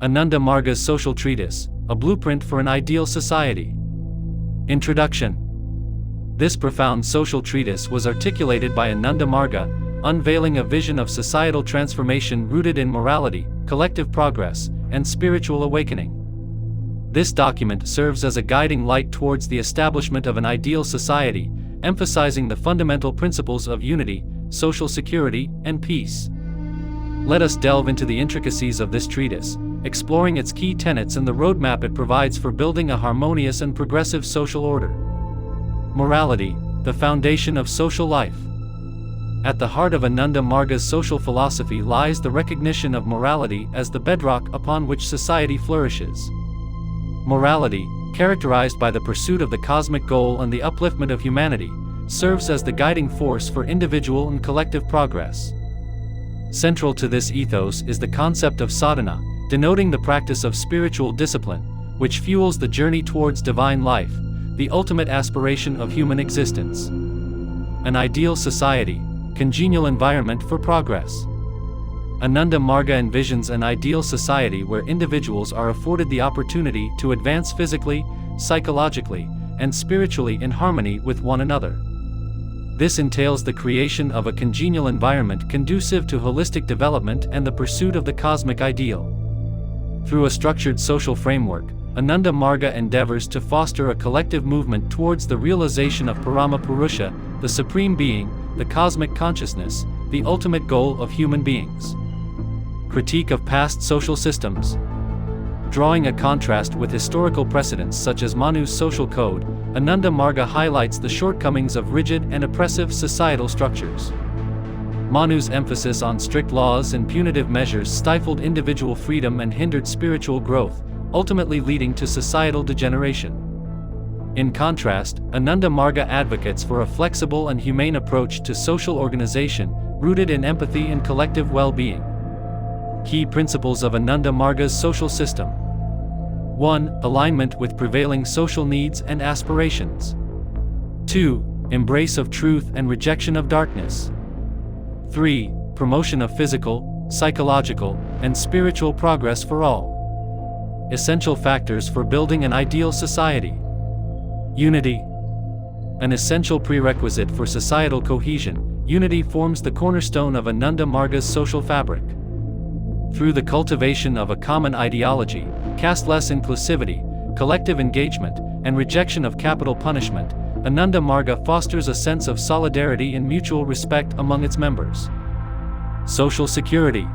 Ananda Marga's Social Treatise, a blueprint for an ideal society. Introduction. This profound social treatise was articulated by Ananda Marga, unveiling a vision of societal transformation rooted in morality, collective progress, and spiritual awakening. This document serves as a guiding light towards the establishment of an ideal society, emphasizing the fundamental principles of unity, social security, and peace. Let us delve into the intricacies of this treatise, exploring its key tenets and the roadmap it provides for building a harmonious and progressive social order. Morality, the foundation of social life. At the heart of Ananda Marga's social philosophy lies the recognition of morality as the bedrock upon which society flourishes. Morality, characterized by the pursuit of the cosmic goal and the upliftment of humanity, serves as the guiding force for individual and collective progress. Central to this ethos is the concept of sadhana, denoting the practice of spiritual discipline, which fuels the journey towards divine life, the ultimate aspiration of human existence. An ideal society, congenial environment for progress. Ananda Marga envisions an ideal society where individuals are afforded the opportunity to advance physically, psychologically, and spiritually in harmony with one another. This entails the creation of a congenial environment conducive to holistic development and the pursuit of the cosmic ideal. Through a structured social framework, Ananda Marga endeavors to foster a collective movement towards the realization of Parama Purusha, the Supreme Being, the cosmic consciousness, the ultimate goal of human beings. Critique of past social systems. Drawing a contrast with historical precedents such as Manu's social code, Ananda Marga highlights the shortcomings of rigid and oppressive societal structures. Manu's emphasis on strict laws and punitive measures stifled individual freedom and hindered spiritual growth, ultimately leading to societal degeneration. In contrast, Ananda Marga advocates for a flexible and humane approach to social organization, rooted in empathy and collective well-being. Key principles of Ananda Marga's social system. 1. Alignment with prevailing social needs and aspirations. 2. Embrace of truth and rejection of darkness. 3. Promotion of physical, psychological, and spiritual progress for all. Essential factors for building an ideal society. Unity. An essential prerequisite for societal cohesion, unity forms the cornerstone of Ananda Marga's social fabric. Through the cultivation of a common ideology, caste-less inclusivity, collective engagement, and rejection of capital punishment, Ananda Marga fosters a sense of solidarity and mutual respect among its members. Social security.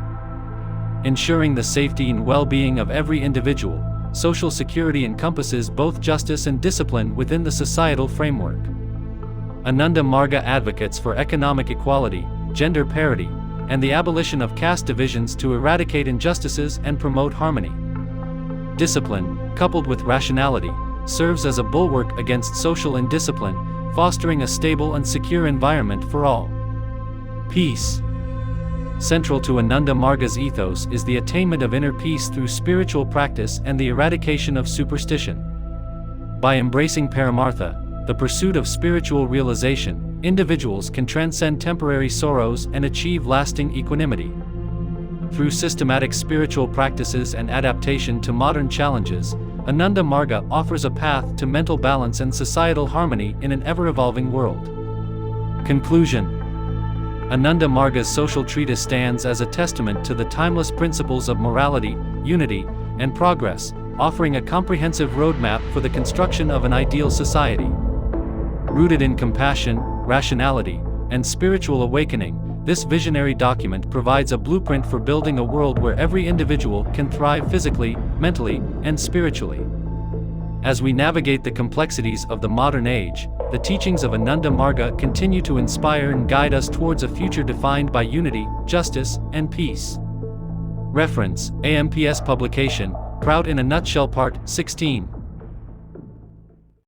Ensuring the safety and well-being of every individual, social security encompasses both justice and discipline within the societal framework. Ananda Marga advocates for economic equality, gender parity, and the abolition of caste divisions to eradicate injustices and promote harmony. Discipline, coupled with rationality, serves as a bulwark against social indiscipline, fostering a stable and secure environment for all. Peace. Central to Ananda Marga's ethos is the attainment of inner peace through spiritual practice and the eradication of superstition. By embracing Paramartha, the pursuit of spiritual realization, individuals can transcend temporary sorrows and achieve lasting equanimity. Through systematic spiritual practices and adaptation to modern challenges, Ananda Marga offers a path to mental balance and societal harmony in an ever-evolving world. Conclusion. Ananda Marga's social treatise stands as a testament to the timeless principles of morality, unity, and progress, offering a comprehensive roadmap for the construction of an ideal society. Rooted in compassion, rationality, and spiritual awakening, this visionary document provides a blueprint for building a world where every individual can thrive physically, mentally, and spiritually. As we navigate the complexities of the modern age, the teachings of Ananda Marga continue to inspire and guide us towards a future defined by unity, justice, and peace. Reference: AMPS publication, Prout in a Nutshell Part 16.